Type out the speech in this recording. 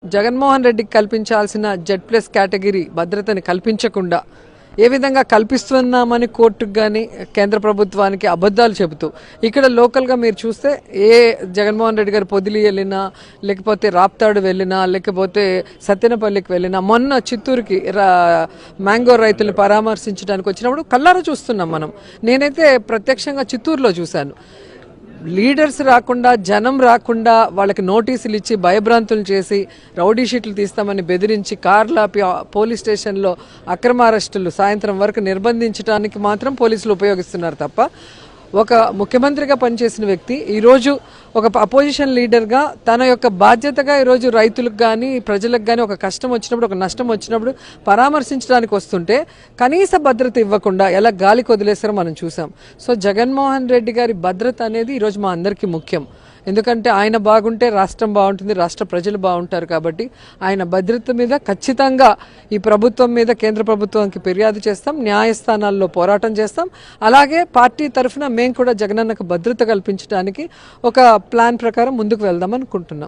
జగన్మోహన్ రెడ్డికి కల్పించాల్సిన Z+ category భద్రతని కల్పించకుండా ఏ విధంగా కల్పిస్తున్నామని కోర్టుకు కానీ కేంద్ర ప్రభుత్వానికి అబద్ధాలు చెబుతూ ఇక్కడ లోకల్గా మీరు చూస్తే జగన్మోహన్ రెడ్డి గారు పొదిలి వెళ్ళినా లేకపోతే రాప్తాడు వెళ్ళినా లేకపోతే సత్తెనపల్లికి వెళ్ళినా మొన్న చిత్తూరుకి మ్యాంగో రైతులను పరామర్శించడానికి వచ్చినప్పుడు కళ్ళారా చూస్తున్నాం మనం. నేనైతే ప్రత్యక్షంగా చిత్తూరులో చూశాను. లీడర్స్ రాకుండా జనం రాకుండా వాళ్ళకి నోటీసులు ఇచ్చి భయభ్రాంతులు చేసి రౌడీ షీట్లు తీస్తామని బెదిరించి కార్లాపి పోలీస్ స్టేషన్లో అక్రమ అరెస్టులు సాయంత్రం వరకు నిర్బంధించడానికి మాత్రం పోలీసులు ఉపయోగిస్తున్నారు తప్ప ఒక ముఖ్యమంత్రిగా పనిచేసిన వ్యక్తి ఈరోజు ఒక అపోజిషన్ లీడర్గా తన యొక్క బాధ్యతగా ఈరోజు రైతులకు కానీ ప్రజలకు కానీ ఒక కష్టం వచ్చినప్పుడు ఒక నష్టం వచ్చినప్పుడు పరామర్శించడానికి వస్తుంటే కనీస భద్రత ఇవ్వకుండా ఎలా గాలికి వదిలేస్తారో మనం చూసాం. సో జగన్మోహన్ రెడ్డి గారి భద్రత అనేది ఈరోజు మా అందరికీ ముఖ్యం. ఎందుకంటే ఆయన బాగుంటే రాష్ట్రం బాగుంటుంది, రాష్ట్ర ప్రజలు బాగుంటారు. కాబట్టి ఆయన భద్రత మీద ఖచ్చితంగా ఈ ప్రభుత్వం మీద కేంద్ర ప్రభుత్వానికి ఫిర్యాదు చేస్తాం, న్యాయస్థానాల్లో పోరాటం చేస్తాం. అలాగే పార్టీ తరఫున మేము కూడా జగనన్నకు భద్రత కల్పించడానికి ఒక ప్లాన్ ప్రకారం ముందుకు వెళ్దాం అనుకుంటున్నాం.